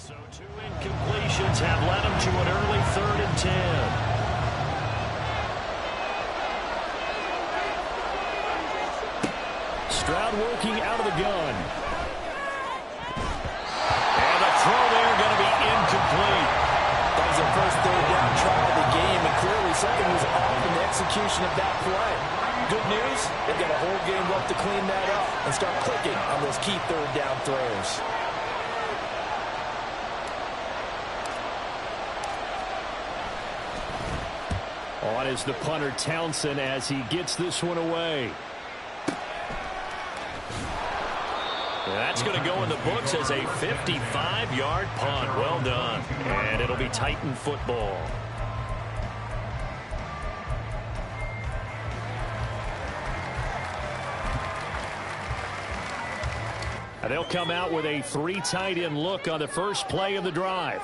So 2 incompletions have led him to an early 3rd and 10. Stroud working out of the gun. And the throw there going to be incomplete. That was the first 3rd down try of the game, and clearly something was off in the execution of that play. Good news, they've got a whole game left to clean that up and start clicking on those key 3rd down throws. On is the punter Townsend as he gets this one away. That's going to go in the books as a 55-yard punt. Well done. And it'll be Titan football. And they'll come out with a 3 tight end look on the first play of the drive.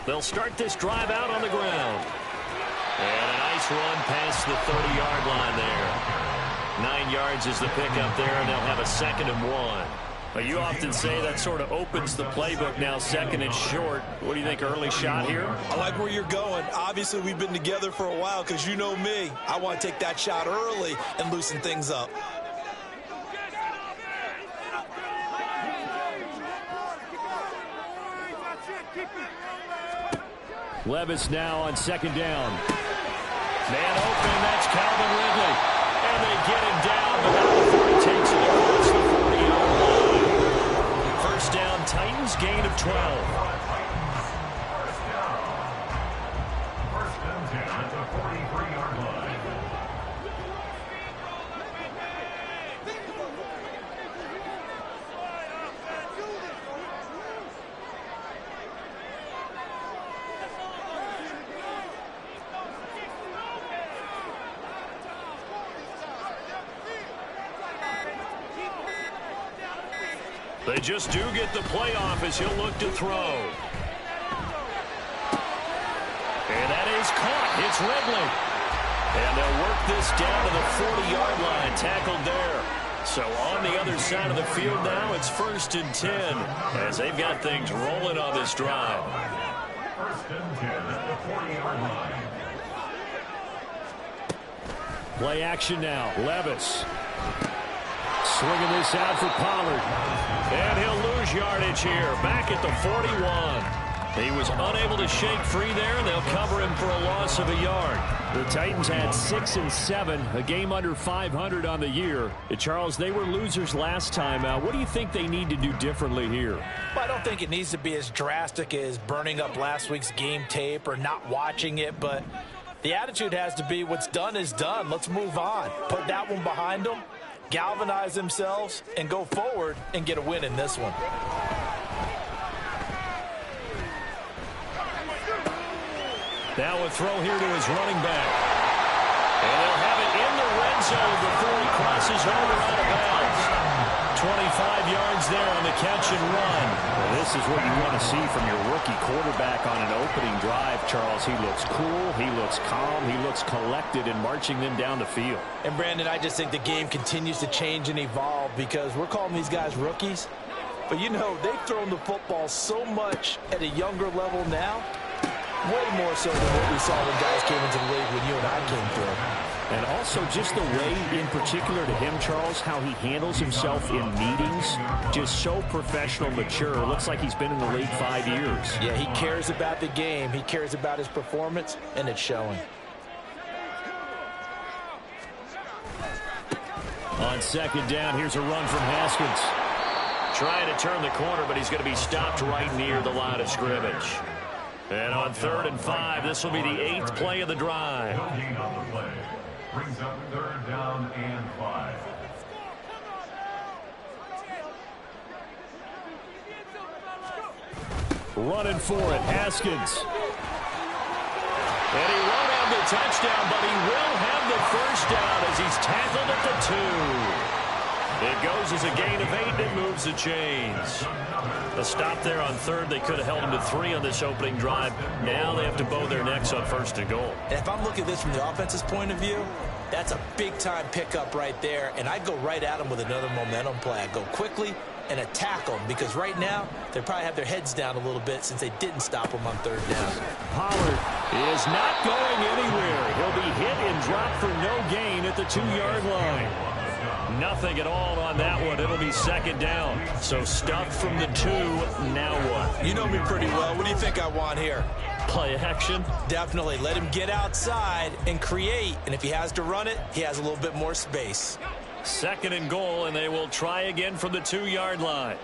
They'll start this drive out on the ground. And a nice run past the 30-yard line there. 9 yards is the pickup there, and they'll have a 2nd and 1. But you often say that sort of opens the playbook now, 2nd and short. What do you think, early shot here? I like where you're going. Obviously, we've been together for a while because you know me. I want to take that shot early and loosen things up. Levis now on 2nd down. Man open, that's Calvin Ridley. And they get him down, but not before he takes it across the 40-yard line. First down, Titans gain of 12. First and 10 at the 43-yard line. They just do get the playoff as he'll look to throw. And that is caught. It's Ridley. And they'll work this down to the 40-yard line. Tackled there. So on the other side of the field now, it's 1st and 10 as they've got things rolling on this drive. First and 10 at the 40-yard line. Play action now. Levis. Swinging this out for Pollard. And he'll lose yardage here. Back at the 41. He was unable to shake free there, and they'll cover him for a loss of a yard. The Titans had 6 and 7, a game under 500 on the year. Charles, they were losers last time out. What do you think they need to do differently here? Well, I don't think it needs to be as drastic as burning up last week's game tape or not watching it, but the attitude has to be what's done is done. Let's move on. Put that one behind them. Galvanize themselves and go forward and get a win in this one. Now a throw here to his running back. And they'll have it in the red zone before he crosses over out of bounds. 25 yards there on the catch and run. Well, this is what you want to see from your rookie quarterback on an opening drive, Charles. He looks cool, he looks calm, he looks collected in marching them down the field. And, Brandon, I just think the game continues to change and evolve because we're calling these guys rookies. But, you know, they've thrown the football so much at a younger level now, way more so than what we saw when guys came into the league when you and I came through. And also just the way, in particular to him, Charles, how he handles himself in meetings, just so professional, mature. Looks like he's been in the league 5 years. Yeah, he cares about the game. He cares about his performance, and it's showing. On 2nd down, here's a run from Haskins. Trying to turn the corner, but he's going to be stopped right near the line of scrimmage. And on 3rd and 5, this will be the 8th play of the drive. Brings up 3rd down and 5. Running for it, Haskins. And he won't have the touchdown, but he will have the first down as he's tackled at the 2. It goes as a gain of 8, and it moves the chains. A stop there on 3rd. They could have held him to 3 on this opening drive. Now they have to bow their necks on 1st and goal. And if I'm looking at this from the offense's point of view, that's a big-time pickup right there, and I'd go right at him with another momentum play. I'd go quickly, and attack them, because right now they probably have their heads down a little bit since they didn't stop them on third down. Pollard is not going anywhere. He'll be hit and dropped for no gain at the 2-yard line. Nothing at all on that one. It'll be second down. So stuffed from the 2. Now what? You know me pretty well. What do you think I want here? Play action? Definitely. Let him get outside and create. And if he has to run it, he has a little bit more space. Second and goal, and they will try again from the 2-yard line.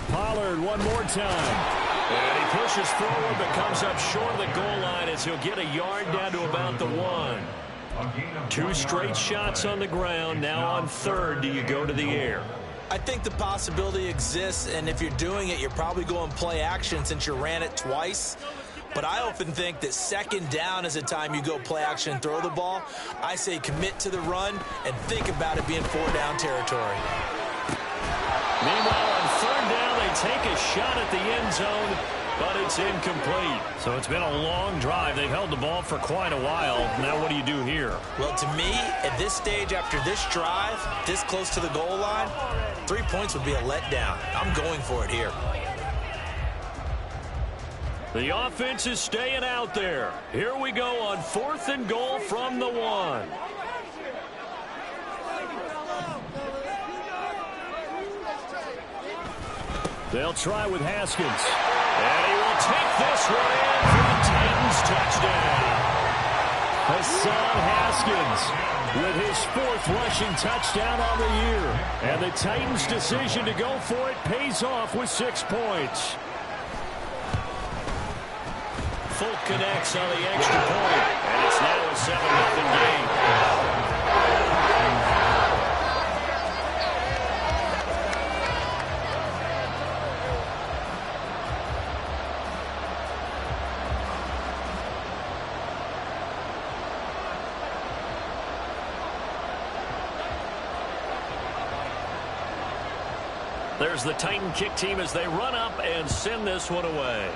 Pollard one more time. And he pushes forward but comes up short of the goal line as he'll get a yard down to about the 1. 2 straight shots on the ground. Now on third, do you go to the air? I think the possibility exists, and if you're doing it, you're probably going play action since you ran it twice. But I often think that second down is a time you go play action and throw the ball. I say commit to the run and think about it being 4-down territory. Meanwhile, on third down, they take a shot at the end zone, but it's incomplete. So it's been a long drive. They've held the ball for quite a while. Now what do you do here? Well, to me, at this stage after this drive, this close to the goal line, 3 points would be a letdown. I'm going for it here. The offense is staying out there. Here we go on 4th and goal from the 1. They'll try with Haskins. And he will take this one in for the Titans touchdown. Hassan Haskins with his 4th rushing touchdown on the year. And the Titans' decision to go for it pays off with 6 points. Folk connects on the extra point, and it's now a 7-0 game. There's the Titan kick team as they run up and send this one away.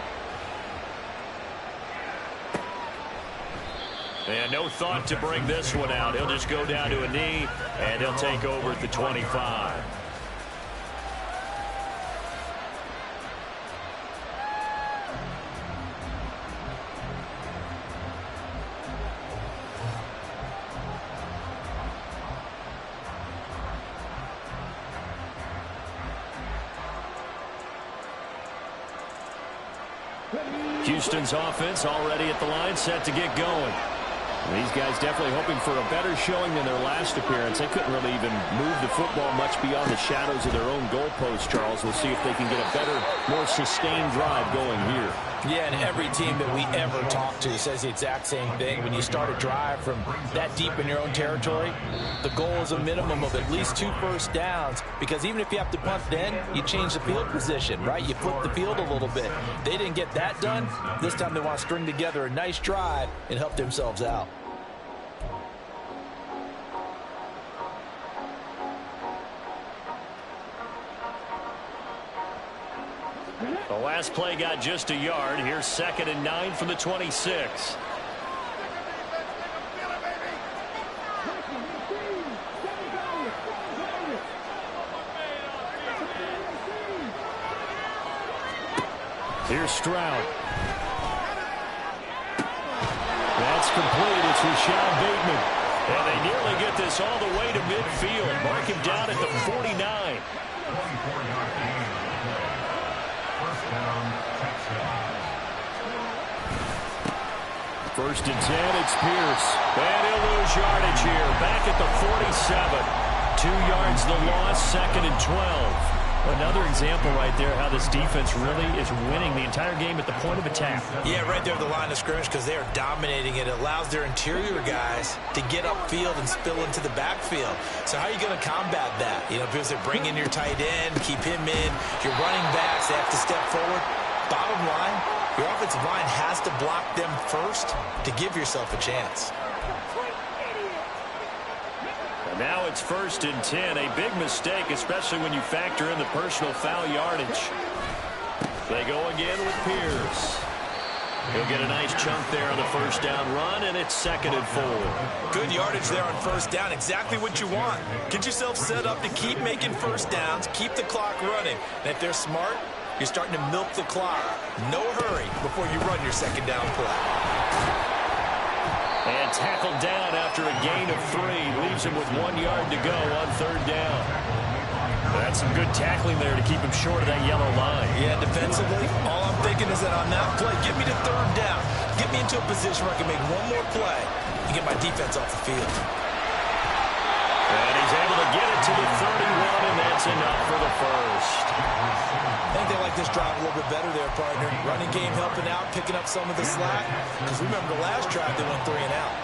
And no thought to bring this one out. He'll just go down to a knee, and he'll take over at the 25. Houston's offense already at the line, set to get going. These guys definitely hoping for a better showing than their last appearance. They couldn't really even move the football much beyond the shadows of their own goalpost, Charles. We'll see if they can get a better, more sustained drive going here. Yeah, and every team that we ever talk to says the exact same thing. When you start a drive from that deep in your own territory, the goal is a minimum of at least 2 first downs, because even if you have to punt then, you change the field position, right? You flip the field a little bit. They didn't get that done. This time they want to string together a nice drive and help themselves out. The last play got just a yard. Here's 2nd and 9 from the 26. Here's Stroud. That's complete. It's Rashad Bateman. And they nearly get this all the way to midfield. Mark him down at the 49. 24-yard gain. First down, touchdown. 1st and 10, it's Pierce. And he'll lose yardage here. Back at the 47. 2 yards the loss, 2nd and 12. Another example right there how this defense really is winning the entire game at the point of attack. Yeah, right there at the line of scrimmage, because they are dominating it. It allows their interior guys to get upfield and spill into the backfield. So how are you going to combat that? You know, because they bring in your tight end, keep him in. Your running backs, they have to step forward. Bottom line, your offensive line has to block them first to give yourself a chance. Now it's 1st and 10. A big mistake, especially when you factor in the personal foul yardage. They go again with Pierce. He'll get a nice chunk there on the first down run, and it's 2nd and 4. Good yardage there on first down. Exactly what you want. Get yourself set up to keep making first downs, keep the clock running. And if they're smart, you're starting to milk the clock. No hurry before you run your second down play. And tackled down after a gain of 3. Leaves him with 1 yard to go on 3rd down. That's some good tackling there to keep him short of that yellow line. Yeah, defensively, all I'm thinking is that on that play, get me to 3rd down. Get me into a position where I can make one more play and get my defense off the field. And he's able to get it to the 31, and that's enough for the first. I think they like this drive a little bit better there, partner. Running game helping out, picking up some of the slack. Because remember the last drive, they went 3 and out.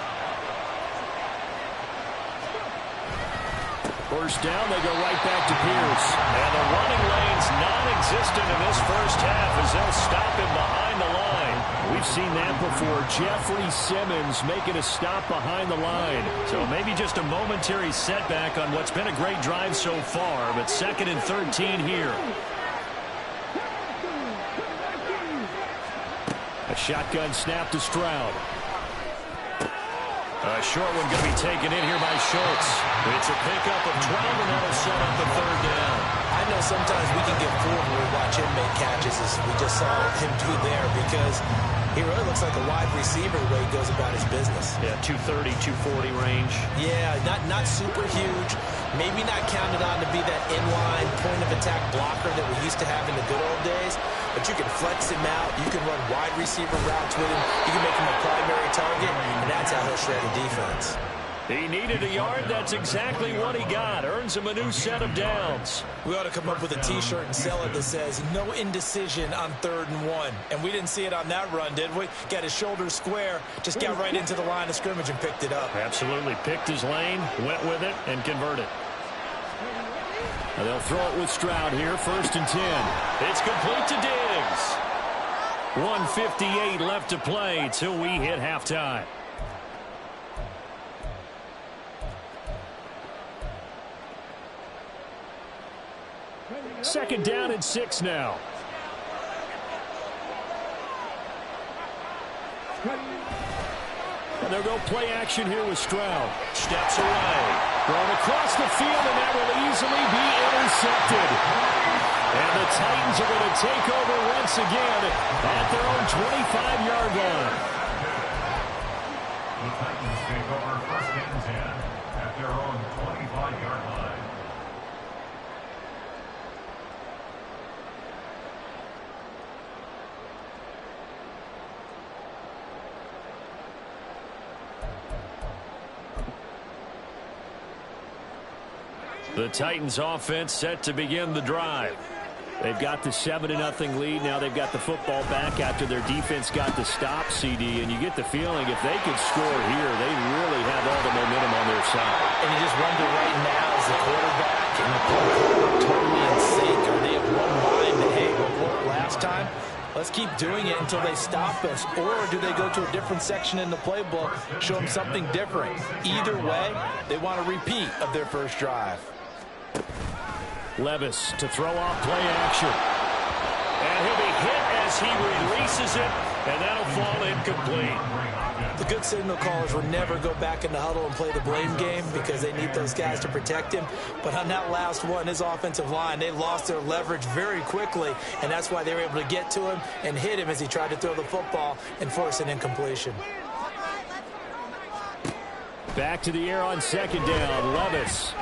First down, they go right back to Pierce. And the running lane's non-existent in this first half as they'll stop him behind the line. We've seen that before. Jeffrey Simmons making a stop behind the line. So maybe just a momentary setback on what's been a great drive so far, but 2nd and 13 here. A shotgun snap to Stroud. A short one going to be taken in here by Schultz. It's a pickup of 12, and that'll set up the 3rd down. I know sometimes we can get fooled when we watch him make catches, as we just saw him do there, because he really looks like a wide receiver the way he goes about his business. Yeah, 230, 240 range. Yeah, not super huge. Maybe not counted on to be that inline point-of-attack blocker that we used to have in the good old days. But you can flex him out. You can run wide receiver routes with him. You can make him a primary target, and that's how he'll shred a defense. He needed a yard. That's exactly what he got. Earns him a new set of downs. We ought to come up with a T-shirt and sell it that says, no indecision on 3rd and 1. And we didn't see it on that run, did we? Got his shoulders square, just got right into the line of scrimmage and picked it up. Absolutely. Picked his lane, went with it, and converted. And they'll throw it with Stroud here. 1st and 10. It's complete to Diggs. 1:58 left to play till we hit halftime. Second down and 6 now. And they'll go play action here with Stroud. Steps away. Thrown across the field, and that will easily be intercepted. And the Titans are going to take over once again at their own 25-yard line. The Titans take over 1st and 10 at their own 25-yard line. The Titans offense set to begin the drive. They've got the 7-0 lead. Now they've got the football back after their defense got the stop, CD. And you get the feeling if they could score here, they really have all the momentum on their side. And you just wonder right now, as the quarterback and the play totally in sync. Are they of one mind that, hey, what worked last time? Let's keep doing it until they stop us. Or do they go to a different section in the playbook, show them something different? Either way, they want a repeat of their first drive. Levis to throw off play action. And he'll be hit as he releases it, and that'll fall incomplete. The good signal callers will never go back in the huddle and play the blame game because they need those guys to protect him. But on that last one, his offensive line, they lost their leverage very quickly, and that's why they were able to get to him and hit him as he tried to throw the football and force an incompletion. Back to the air on 2nd down, Levis.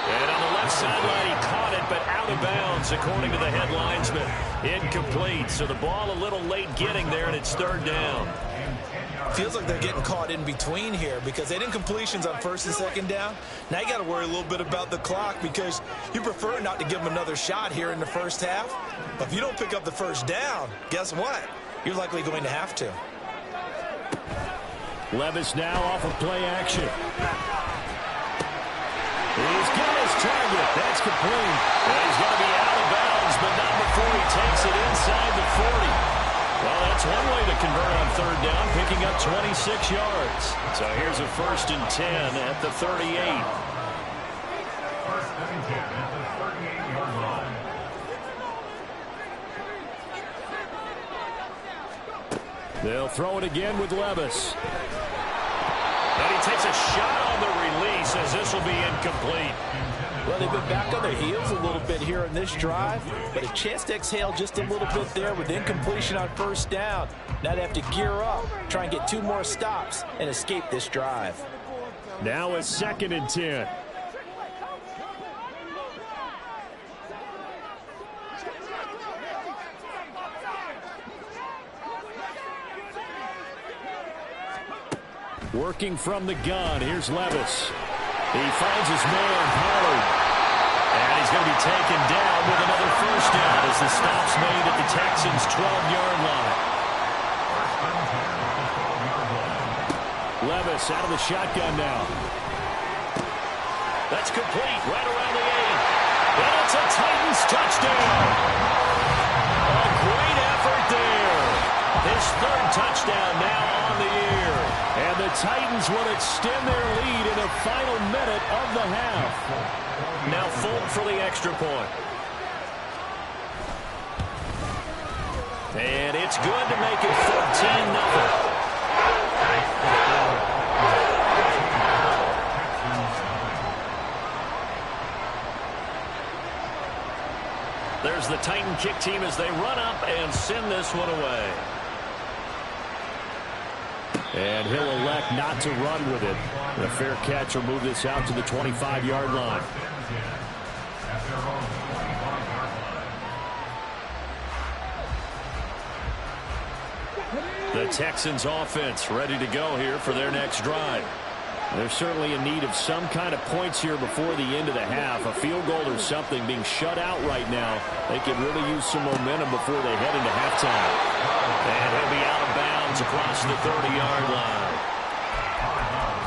And on the left sideline, he caught it, but out of bounds, according to the head linesman. Incomplete, so the ball a little late getting there, and it's 3rd down. Feels like they're getting caught in between here because they didn't completions on 1st and 2nd down. Now you got to worry a little bit about the clock because you prefer not to give them another shot here in the first half. But if you don't pick up the 1st down, guess what? You're likely going to have to. Levis now off of play action. He's got his target. That's complete. And he's going to be out of bounds, but not before he takes it inside the 40. Well, that's one way to convert on 3rd down, picking up 26 yards. So here's a 1st and 10 at the 38. 1st and 10 at the 38-yard line. They'll throw it again with Levis. And he takes a shot on the release as this will be incomplete. Well, they've been back on their heels a little bit here in this drive, but a chance to exhale just a little bit there with incompletion on first down. Now they have to gear up, try and get 2 more stops, and escape this drive. Now it's 2nd and 10. Working from the gun, here's Levis. He finds his man, Pollard. And he's going to be taken down with another first down as the stop's made at the Texans' 12-yard line. Levis out of the shotgun now. That's complete right around the 8. And it's a Titans touchdown. A great effort there. His 3rd touchdown now on the year. And the Titans will extend their lead in the final minute of the half. Now Fulton for the extra point. And it's good to make it 14-0. There's the Titan kick team as they run up and send this one away. And he'll elect not to run with it. A fair catch will move this out to the 25-yard line. The Texans offense ready to go here for their next drive. They're certainly in need of some kind of points here before the end of the half. A field goal or something being shut out right now. They could really use some momentum before they head into halftime. And he'll be out of bounds across the 30-yard line.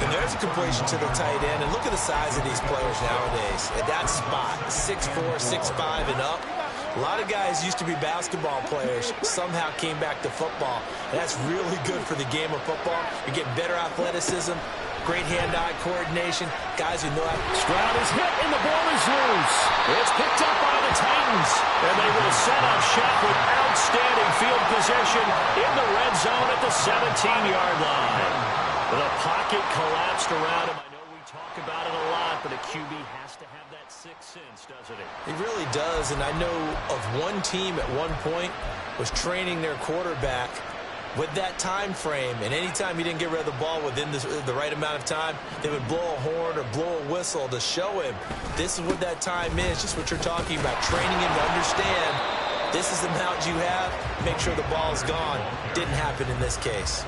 And there's a completion to the tight end. And look at the size of these players nowadays. At that spot, 6'4", 6'5", and up. A lot of guys used to be basketball players, somehow came back to football. And that's really good for the game of football. You get better athleticism, great hand-eye coordination, guys who know how. Stroud is hit and the ball is loose. It's picked up by the Titans. And they will set up shop with outstanding field position in the red zone at the 17-yard line. The pocket collapsed around him. I know we talk about it a lot, but a QB has to have that sixth sense, doesn't it? He really does, and I know of one team at one point was training their quarterback with that time frame, and anytime he didn't get rid of the ball within the right amount of time, they would blow a horn or blow a whistle to show him this is what that time is, just what you're talking about, training him to understand this is the amount you have, make sure the ball's gone. Didn't happen in this case.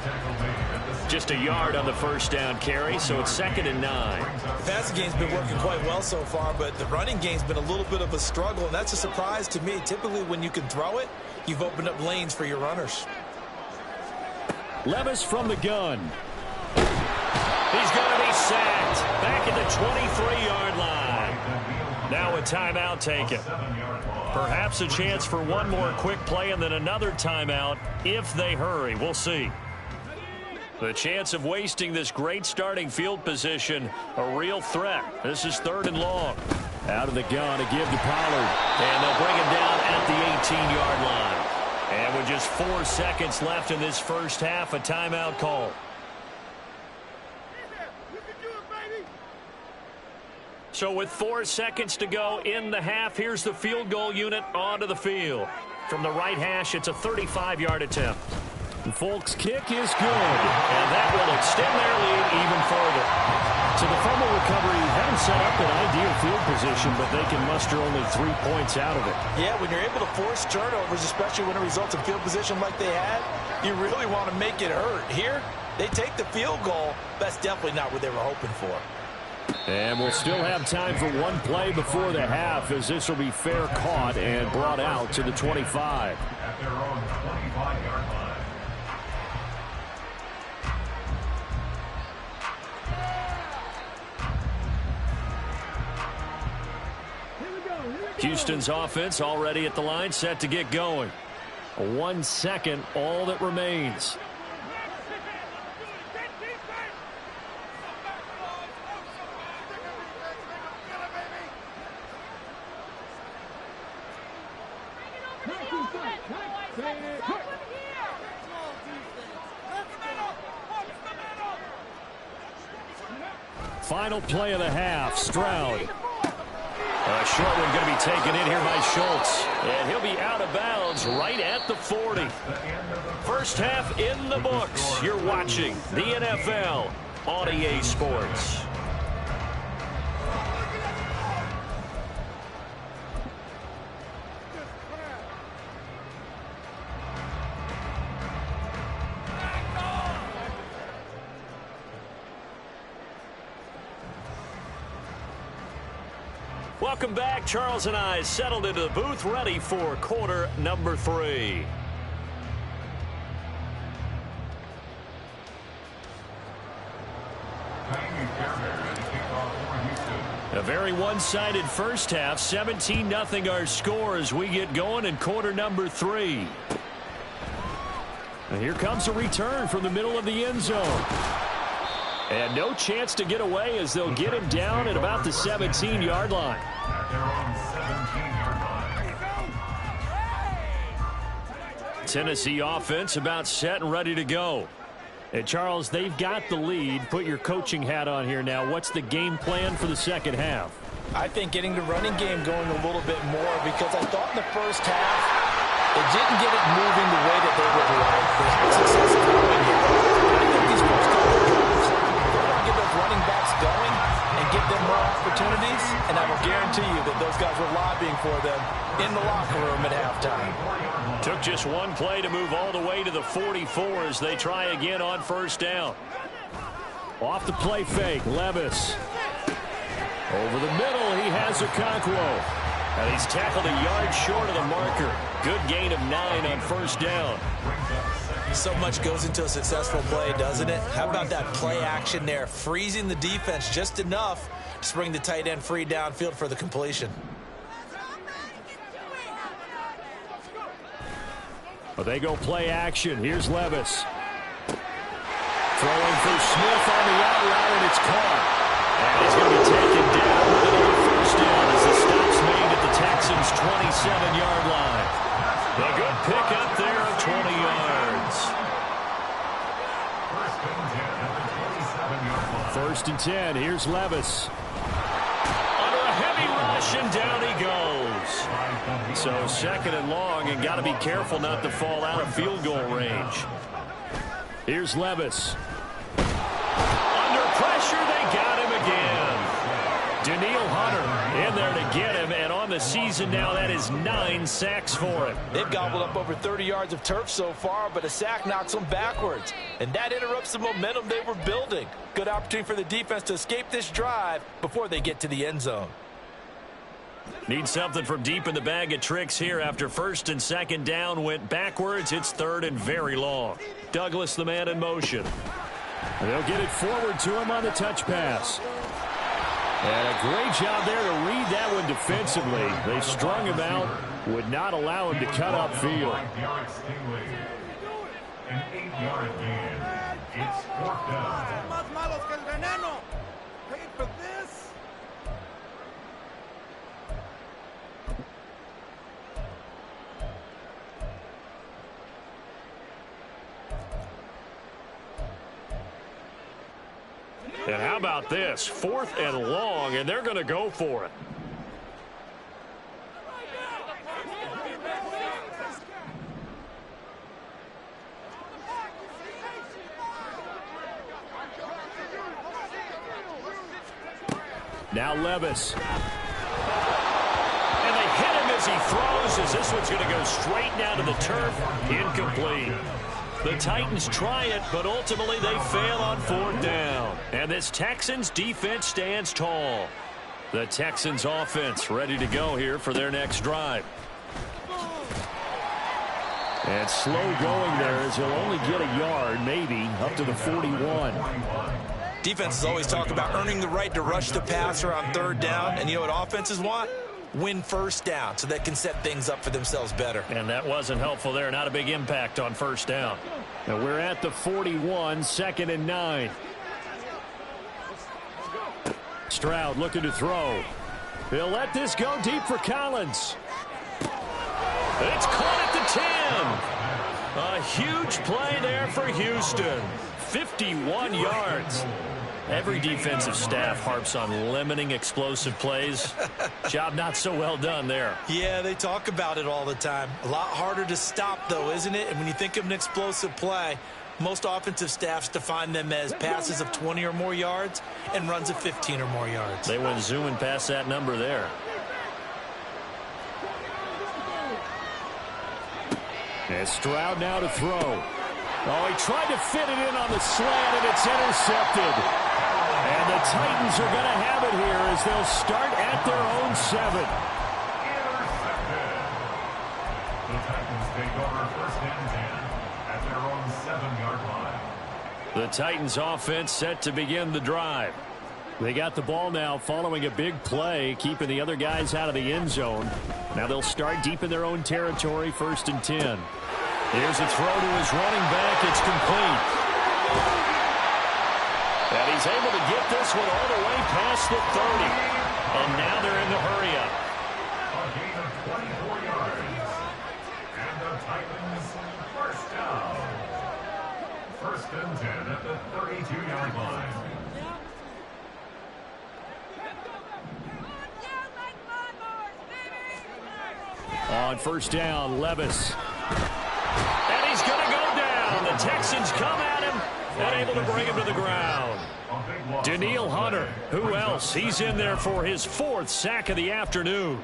Just a yard on the first down carry, so it's 2nd and 9. The passing game's been working quite well so far, but the running game's been a little bit of a struggle, and that's a surprise to me. Typically, when you can throw it, you've opened up lanes for your runners. Levis from the gun. He's going to be sacked back at the 23-yard line. Now a timeout taken. Perhaps a chance for one more quick play and then another timeout if they hurry. We'll see. The chance of wasting this great starting field position, a real threat. This is 3rd and long. Out of the gun, a give to Pollard. And they'll bring him down at the 18-yard line. And with just 4 seconds left in this first half, a timeout call. So with 4 seconds to go in the half, here's the field goal unit onto the field. From the right hash, it's a 35-yard attempt. Folk's kick is good, and that will extend their lead even further. So the fumble recovery haven't set up an ideal field position, but they can muster only 3 points out of it. Yeah, when you're able to force turnovers, especially when it results in field position like they had, you really want to make it hurt. Here, they take the field goal. That's definitely not what they were hoping for. And we'll still have time for one play before the half, as this will be fair caught and brought out to the 25. At their own 25-yard line. Houston's offense already at the line, set to get going. 1 second, all that remains. final play of the half. Stroud. A short one going to be taken in here by Schultz. And he'll be out of bounds right at the 40. First half in the books. You're watching the NFL on EA Sports. Welcome back. Charles and I settled into the booth, ready for quarter number 3. A very one-sided first half. 17-0 our score as we get going in quarter number 3. And here comes a return from the middle of the end zone. And no chance to get away as they'll get him down at about the 17-yard line. Tennessee offense about set and ready to go. And Charles, they've got the lead. Put your coaching hat on here now. What's the game plan for the second half? I think getting the running game going a little bit more, because I thought in the first half it didn't get it moving the way that they would like. They had success going here. I think these first couple of games, they're going to get those running backs going and give them more opportunities, and I will guarantee you that those guys were lobbying for them in the locker room at halftime. Took just one play to move all the way to the 44 as they try again on first down. Off the play fake, Levis. Over the middle, he has Okonkwo. And he's tackled a yard short of the marker. Good gain of 9 on first down. So much goes into a successful play, doesn't it? How about that play action there? Freezing the defense just enough to bring the tight end free downfield for the completion. Well, they go play action. Here's Levis. Throwing for Smith on the out route, and it's caught. And he's going to be taken down with another first down as the stop's made at the Texans' 27-yard line. A good pickup there of 20 yards. First and 10. Here's Levis. Under a heavy rush, and down he goes. So second and long, and got to be careful not to fall out of field goal range. Here's Levis. Under pressure, they got him again. Daniil Hunter in there to get him, and on the season now, that is 9 sacks for him. They've gobbled up over 30 yards of turf so far, but a sack knocks them backwards, and that interrupts the momentum they were building. Good opportunity for the defense to escape this drive before they get to the end zone. Need something from deep in the bag of tricks here after first and second down went backwards. It's third and very long. Douglas, the man in motion. And they'll get it forward to him on the touch pass. And a great job there to read that one defensively. They strung him out, would not allow him to cut upfield. An 8-yard gain. It's fourth down. And how about this? Fourth and long, and they're going to go for it. Now Levis. And they hit him as he throws, as this one's going to go straight down to the turf. Incomplete. The Titans try it, but ultimately they fail on fourth down. And this Texans defense stands tall. The Texans offense ready to go here for their next drive. And slow going there as he'll only get a yard, maybe, up to the 41. Defenses always talk about earning the right to rush the passer on third down. And you know what offenses want? Win first down so they can set things up for themselves better. And that wasn't helpful there. Not a big impact on first down. And we're at the 41, second and 9. Stroud looking to throw. He'll let this go deep for Collins. It's caught at the 10. A huge play there for Houston. 51 yards. Every defensive staff harps on limiting explosive plays. Job not so well done there. Yeah, they talk about it all the time. A lot harder to stop, though, isn't it? And when you think of an explosive play, most offensive staffs define them as passes of 20 or more yards and runs of 15 or more yards. They went zooming past that number there. And Stroud now to throw. Oh, he tried to fit it in on the slant, and it's intercepted. And the Titans are going to have it here as they'll start at their own 7. Intercepted. The Titans take over first and 10 at their own 7-yard line. The Titans offense set to begin the drive. They got the ball now following a big play, keeping the other guys out of the end zone. Now they'll start deep in their own territory, first and 10. Here's a throw to his running back. It's complete. And he's able to get this one all the way past the 30. And now they're in the hurry-up. A gain of 24 yards. And the Titans first down. First and 10 at the 32-yard line. On first down, Levis. And he's going to go down. The Texans come at him and able to bring him to the ground. Danielle Hunter, who else? He's in there for his 4th sack of the afternoon.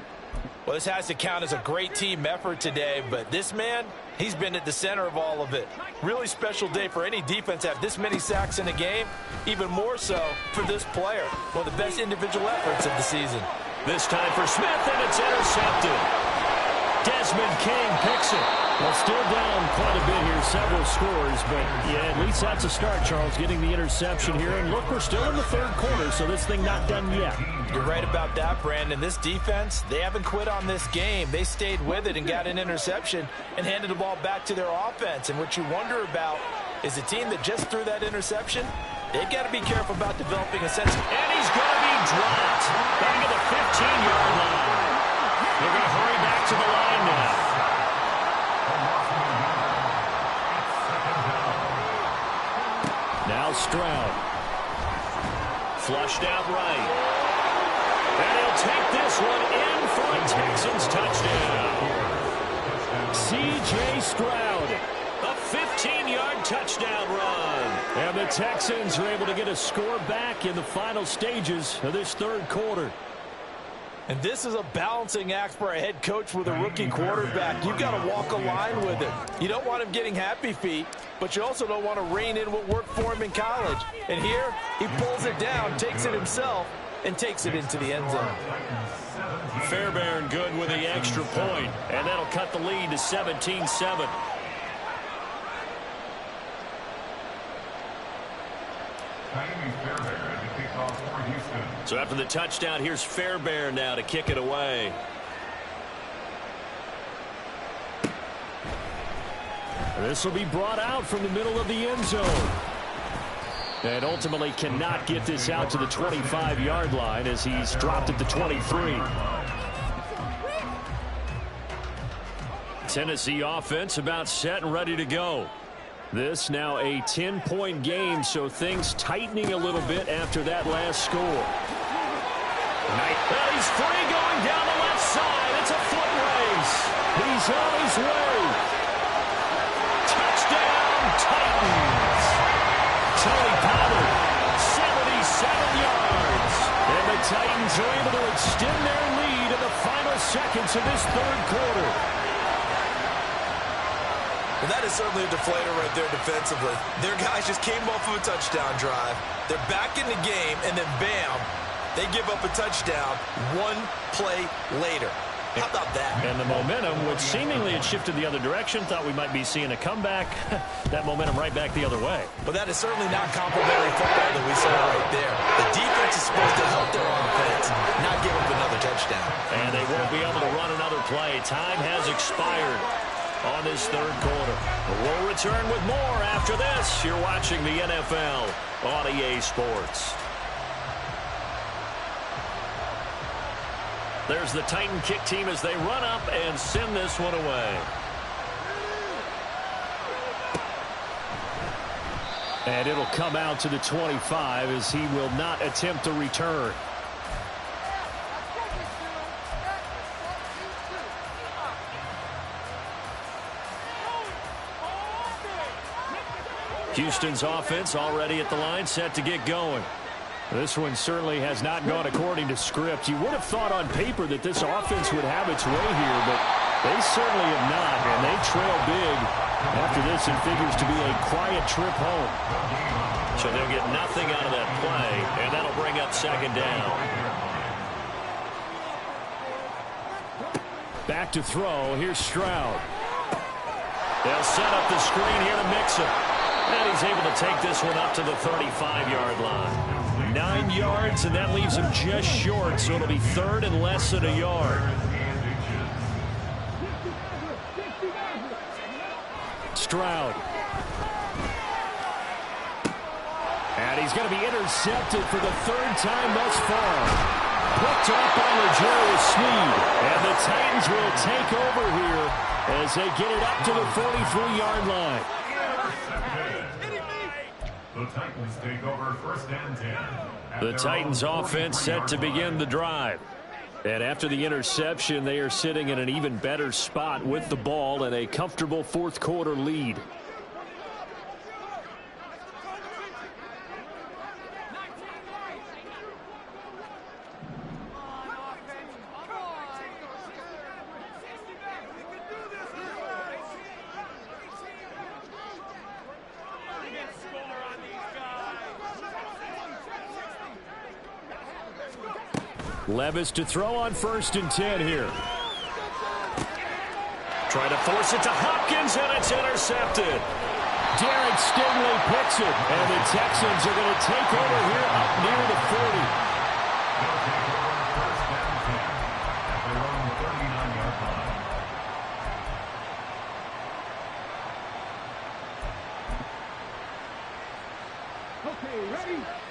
Well, this has to count as a great team effort today, but this man, he's been at the center of all of it. Really special day for any defense to have this many sacks in a game, even more so for this player. One of the best individual efforts of the season. This time for Smith, and it's intercepted. Desmond King picks it. Well, still down quite a bit here, several scores, but yeah, at least that's a start, Charles, getting the interception here. And look, we're still in the 3rd quarter, so this thing not done yet. You're right about that, Brandon. This defense, they haven't quit on this game. They stayed with it and got an interception and handed the ball back to their offense. And what you wonder about is a team that just threw that interception, they've got to be careful about developing a sense. And he's going to be dropped back at the 15-yard line. They're going to hurry back to the line now. Now Stroud. Flushed out right. And he'll take this one in for a Texans touchdown. C.J. Stroud. A 15-yard touchdown run. And the Texans are able to get a score back in the final stages of this 3rd quarter. And this is a balancing act for a head coach with a rookie quarterback. You've got to walk a line with it. You don't want him getting happy feet, but you also don't want to rein in what worked for him in college. And here, he pulls it down, takes it himself, and takes it into the end zone. Fairbairn good with the extra point, and that'll cut the lead to 17-7. So after the touchdown, here's Fairbairn now to kick it away. This will be brought out from the middle of the end zone. And ultimately cannot get this out to the 25-yard line as he's dropped at the 23. Tennessee offense about set and ready to go. This now a 10-point game, so things tightening a little bit after that last score. Well, he's free going down the left side. It's a foot race. He's on his way. Touchdown, Titans. Tony Pollard, 77 yards. And the Titans are able to extend their lead in the final seconds of this 3rd quarter. Well, that is certainly a deflator right there defensively. Their guys just came off of a touchdown drive. They're back in the game, and then bam, they give up a touchdown 1 play later. How about that? And the momentum, which seemingly had shifted the other direction, thought we might be seeing a comeback. That momentum right back the other way. But that is certainly not complimentary football that we saw right there. The defense is supposed to help their offense, not give up another touchdown. And they won't be able to run another play. Time has expired on this 3rd quarter. We'll return with more after this. You're watching the NFL on EA Sports. There's the Titan kick team as they run up and send this one away. And it'll come out to the 25 as he will not attempt to return. Houston's offense already at the line, set to get going. This one certainly has not gone according to script. You would have thought on paper that this offense would have its way here, but they certainly have not, and they trail big after this. It figures to be a quiet trip home. So they'll get nothing out of that play, and that'll bring up second down. Back to throw. Here's Stroud. They'll set up the screen here to mix it. And he's able to take this one up to the 35-yard line. 9 yards, and that leaves him just short, so it'll be third and less than a yard. Stroud. And he's going to be intercepted for the third time thus far. Picked up by L'Jarius Sneed. And the Titans will take over here as they get it up to the 43-yard line. The Titans take over first and 10. The Titans offense set to begin the drive. And after the interception, they are sitting in an even better spot with the ball and a comfortable fourth quarter lead. Levis to throw on first and 10 here. Try to force it to Hopkins, and it's intercepted. Derek Stingley picks it, and the Texans are going to take over here up near the 40.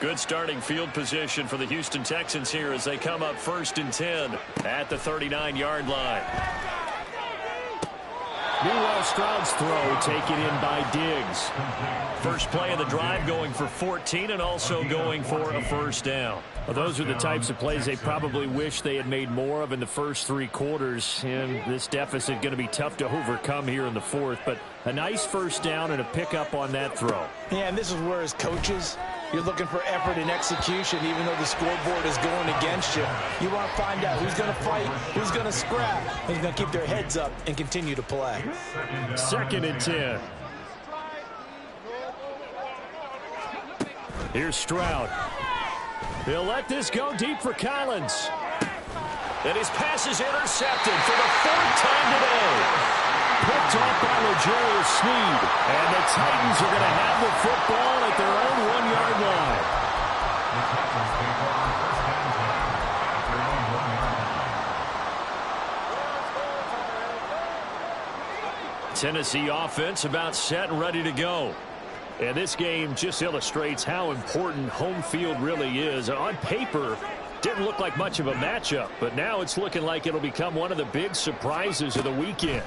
Good starting field position for the Houston Texans here as they come up first and 10 at the 39-yard line. Meanwhile, Stroud's throw taken in by Diggs. First play of the drive going for 14 and also going for a first down. Well, those are the types of plays they probably wish they had made more of in the first 3 quarters. And this deficit going to be tough to overcome here in the fourth. But a nice first down and a pickup on that throw. Yeah, and this is where as coaches, you're looking for effort and execution even though the scoreboard is going against you. You want to find out who's going to fight, who's going to scrap, who's going to keep their heads up and continue to play. Second and 10. Here's Stroud. He'll let this go deep for Collins. And his pass is intercepted for the 4th time today. Picked off by L'Jarius Sneed. And the Titans are going to have the football at their own 1-yard line. Tennessee offense about set and ready to go. And this game just illustrates how important home field really is. On paper, didn't look like much of a matchup, but now it's looking like it'll become one of the big surprises of the weekend.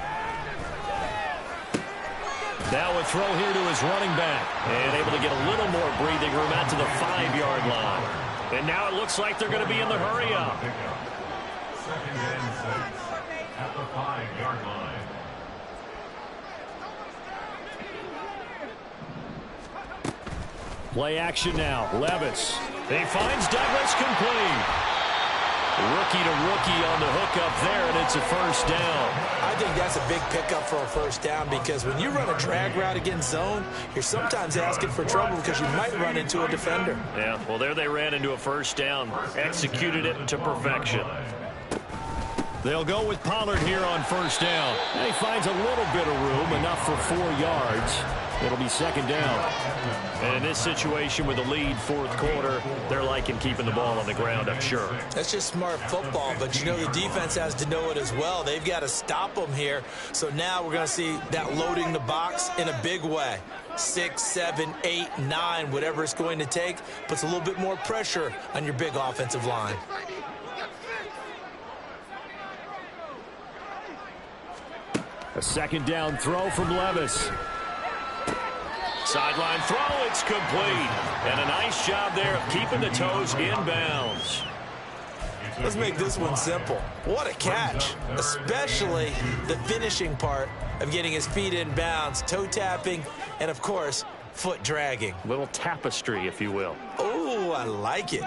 Now a throw here to his running back. And able to get a little more breathing room out to the 5-yard line. And now it looks like they're going to be in the hurry-up. Second and 6 at the 5-yard line. Play action now. Levis. He finds Douglas complete. Rookie to rookie on the hook up there, and it's a first down. I think that's a big pickup for a first down because when you run a drag route against zone, you're sometimes asking for trouble because you might run into a defender. Yeah, well, there they ran into a first down. Executed it to perfection. They'll go with Pollard here on first down. And he finds a little bit of room, enough for 4 yards. It'll be second down. And in this situation with a lead fourth quarter, they're liking keeping the ball on the ground, I'm sure. That's just smart football, but you know the defense has to know it as well. They've got to stop them here. So now we're going to see that loading the box in a big way. 6, 7, 8, 9, whatever it's going to take, puts a little bit more pressure on your big offensive line. A second down throw from Levis. Sideline throw, it's complete. And a nice job there of keeping the toes in bounds. Let's make this one simple. What a catch, especially the finishing part of getting his feet in bounds, toe tapping, and of course, foot dragging. Little tapestry, if you will. Oh, I like it.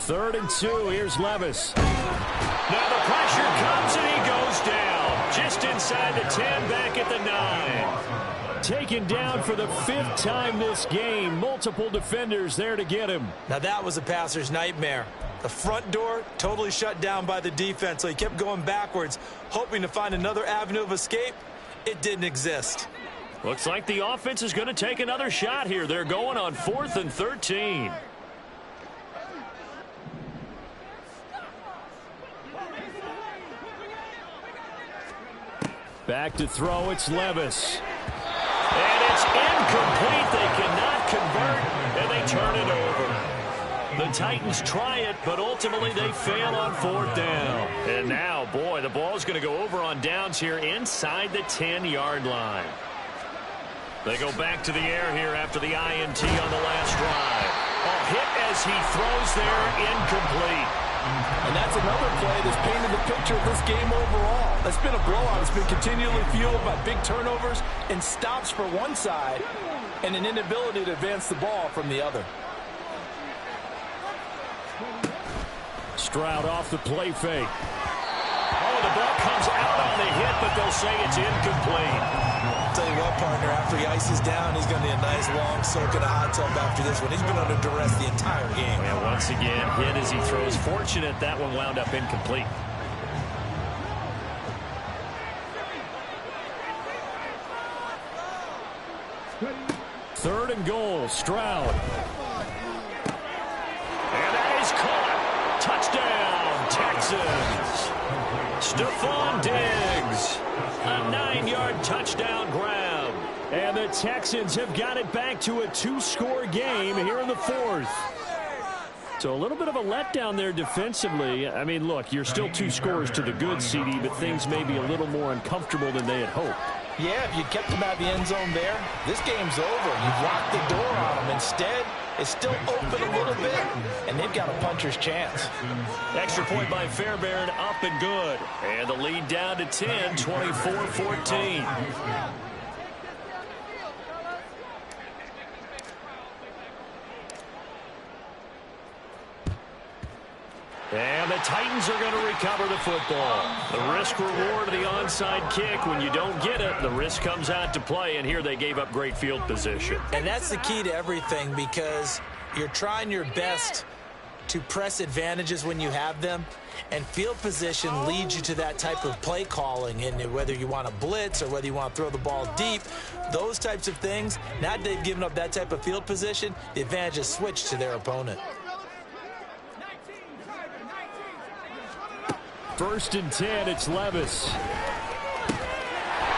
3rd and 2, here's Levis. Now the pressure comes and he goes down. Just inside the 10, back at the 9. Taken down for the 5th time this game. Multiple defenders there to get him. Now that was a passer's nightmare. The front door totally shut down by the defense, so he kept going backwards, hoping to find another avenue of escape. It didn't exist. Looks like the offense is going to take another shot here. They're going on 4th and 13. Back to throw, it's Levis. And it's incomplete. They cannot convert, and they turn it over. The Titans try it, but ultimately they fail on 4th down. And now, boy, the ball's going to go over on downs here inside the 10-yard line. They go back to the air here after the INT on the last drive. A hit as he throws there, incomplete. And that's another play that's painted the picture of this game overall. It's been a blowout. It's been continually fueled by big turnovers and stops for one side and an inability to advance the ball from the other. Stroud off the play fake. Oh, the ball comes out on the hit, but they'll say it's incomplete. Tell you what, partner, after he ices down, he's going to need a nice long soak in a hot tub after this one. He's been under duress the entire game. And once again, hit as he throws. Fortunate that one wound up incomplete. Third and goal, Stroud. And that is caught. Touchdown, Texans. Stephon Diggs. A 9-yard touchdown grab. And the Texans have got it back to a 2-score game here in the 4th. So a little bit of a letdown there defensively. I mean, look, you're still 2 scores to the good, CD, but things may be a little more uncomfortable than they had hoped. Yeah, if you kept them out of the end zone there, this game's over. You've locked the door on them. Instead, it's still open a little bit, and they've got a puncher's chance. Extra point by Fairbairn, up and good. And the lead down to 10, 24-14. And the Titans are going to recover the football. The risk-reward of the onside kick. When you don't get it, the risk comes out to play, and here they gave up great field position. And that's the key to everything, because you're trying your best to press advantages when you have them, and field position leads you to that type of play calling. And whether you want to blitz or whether you want to throw the ball deep, those types of things, now that they've given up that type of field position, the advantage is switched to their opponent. 1st and 10, it's Levis.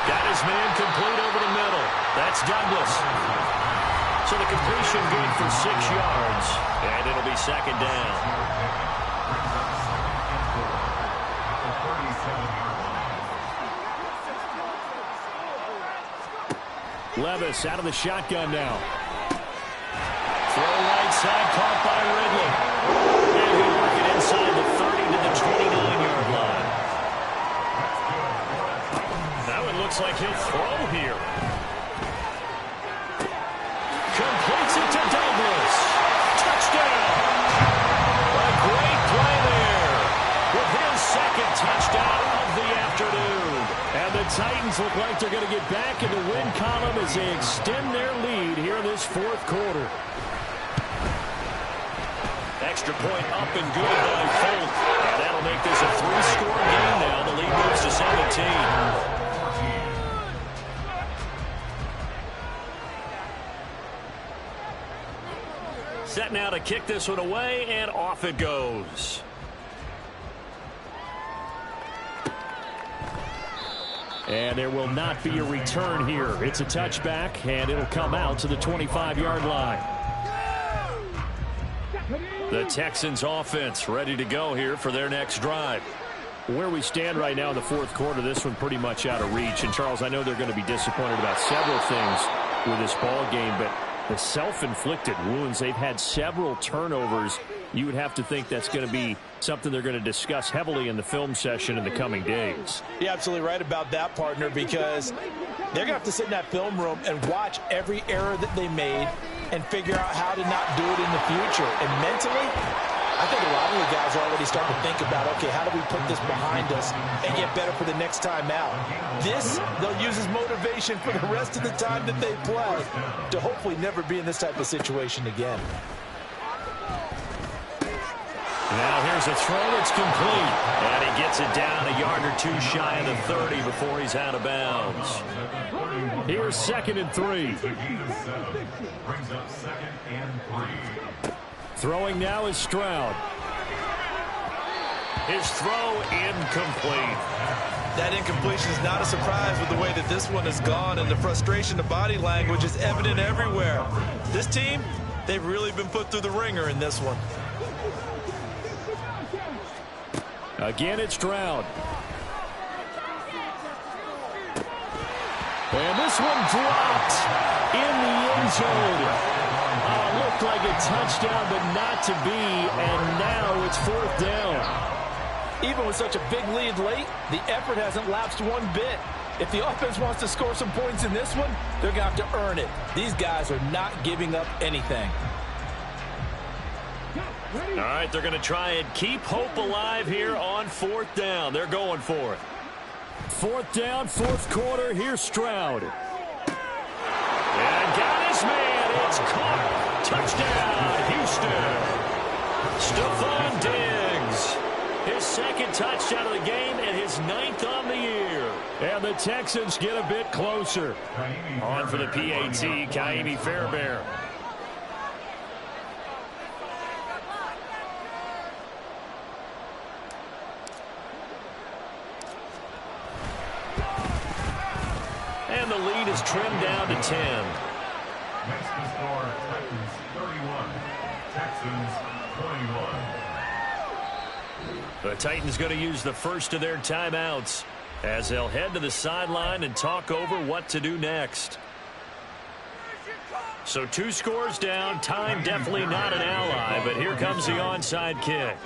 Got his man complete over the middle. That's Douglas. So the completion good for 6 yards. And it'll be 2nd down. Levis out of the shotgun now. Throw right side, caught by Ridley. And he'll work it inside the 30 to the 29-yard line. Now it looks like he'll throw here. Completes it to Douglas. Touchdown. A great play there with his 2nd touchdown of the afternoon. And the Titans look like they're going to get back in the win column as they extend their lead here in this 4th quarter. Extra point up and good by Folk. And that'll make this a 3-score game now. The lead moves to 17. Set now to kick this one away, and off it goes. And there will not be a return here. It's a touchback, and it'll come out to the 25-yard line. The Texans offense ready to go here for their next drive. Where we stand right now in the fourth quarter, this one pretty much out of reach. And, Charles, I know they're going to be disappointed about several things with this ball game, but the self-inflicted wounds, they've had several turnovers. You would have to think that's going to be something they're going to discuss heavily in the film session in the coming days. You're absolutely right about that, partner, because they're going to have to sit in that film room and watch every error that they made and figure out how to not do it in the future. And mentally, I think a lot of the guys are already starting to think about, okay, how do we put this behind us and get better for the next time out? This, they'll use as motivation for the rest of the time that they play to hopefully never be in this type of situation again. Now here's a throw that's complete. And he gets it down a yard or two shy of the 30 before he's out of bounds. Here's 2nd and 3. Brings up 2nd and 3. Throwing now is Stroud. His throw incomplete. That incompletion is not a surprise with the way that this one has gone, and the frustration, the body language is evident everywhere. This team, they've really been put through the ringer in this one. Again, it's Stroud. And this one dropped in the end zone. Looked like a touchdown, but not to be, and now it's 4th down. Even with such a big lead late, the effort hasn't lapsed one bit. If the offense wants to score some points in this one, they're going to have to earn it. These guys are not giving up anything. All right, they're going to try and keep hope alive here on 4th down. They're going for it. 4th down, 4th quarter. Here's Stroud. And got his man. It's caught. Touchdown, Houston. Stephon Diggs. His 2nd touchdown of the game and his 9th on the year. And the Texans get a bit closer. On for the PAT, Kaimi Fairbairn. And the lead is trimmed down to 10. Next to score, Titans 31, Texans 21. The Titans going to use the first of their timeouts as they'll head to the sideline and talk over what to do next. So 2 scores down. Time definitely not an ally, but here comes the onside kick.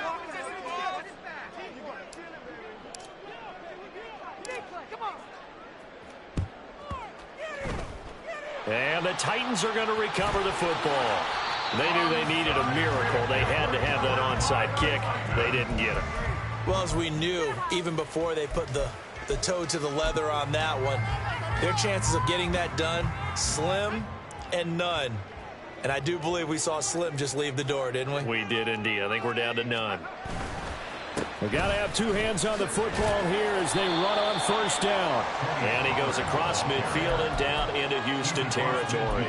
And the Titans are going to recover the football. They knew they needed a miracle. They had to have that onside kick. They didn't get it. Well, as we knew, even before they put the toe to the leather on that one, their chances of getting that done, slim and none. And I do believe we saw Slim just leave the door, didn't we? We did indeed. I think we're down to none. We've got to have 2 hands on the football here as they run on 1st down. And he goes across midfield and down into Houston territory.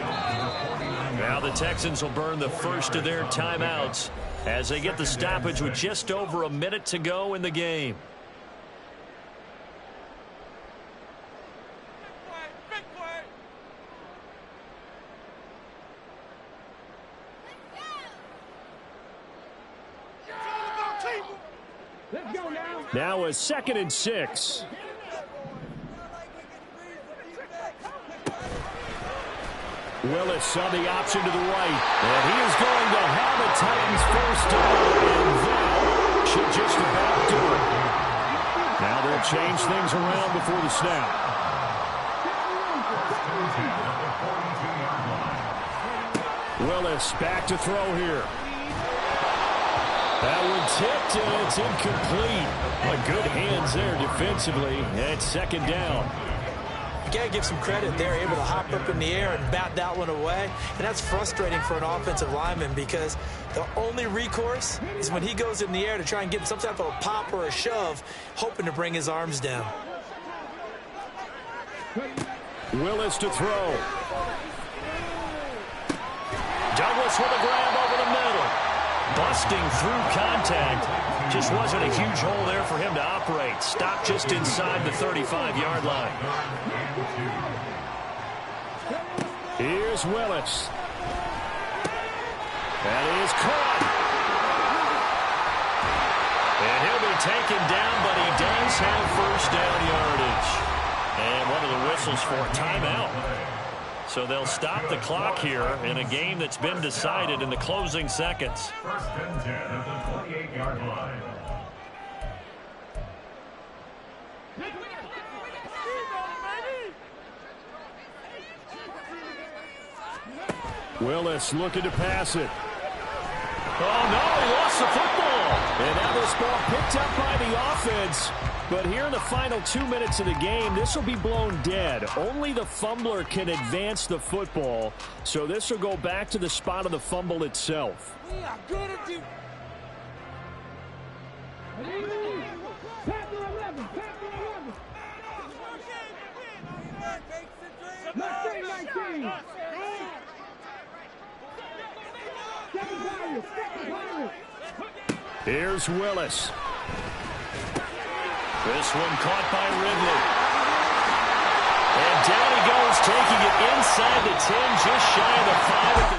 Now the Texans will burn the first of their timeouts as they get the stoppage with just over a minute to go in the game. Now a 2nd and 6. Willis on the option to the right. And he is going to have a Titans first down. And that should just about do it. Now they'll change things around before the snap. Willis back to throw here. That one tipped, and it's incomplete. But good hands there defensively. And it's 2nd down. You got to give some credit. They're able to hop up in the air and bat that one away. And that's frustrating for an offensive lineman because the only recourse is when he goes in the air to try and get some type of a pop or a shove, hoping to bring his arms down. Willis to throw. Douglas with a grab over the middle. Busting through contact. Just wasn't a huge hole there for him to operate. Stopped just inside the 35-yard line. Here's Willis. That is caught. And he'll be taken down, but he does have first down yardage. And one of the whistles for a timeout. So they'll stop the clock here in a game that's been decided in the closing seconds. First and 10 at the 28-yard line. Willis looking to pass it. Oh, no, he lost the football. And now this ball picked up by the offense. But here in the final 2 minutes of the game, this will be blown dead. Only the fumbler can advance the football. So this will go back to the spot of the fumble itself. We are good at you. Here's Willis. This one caught by Ridley. And down he goes, taking it inside the 10, just shy of the 5 at the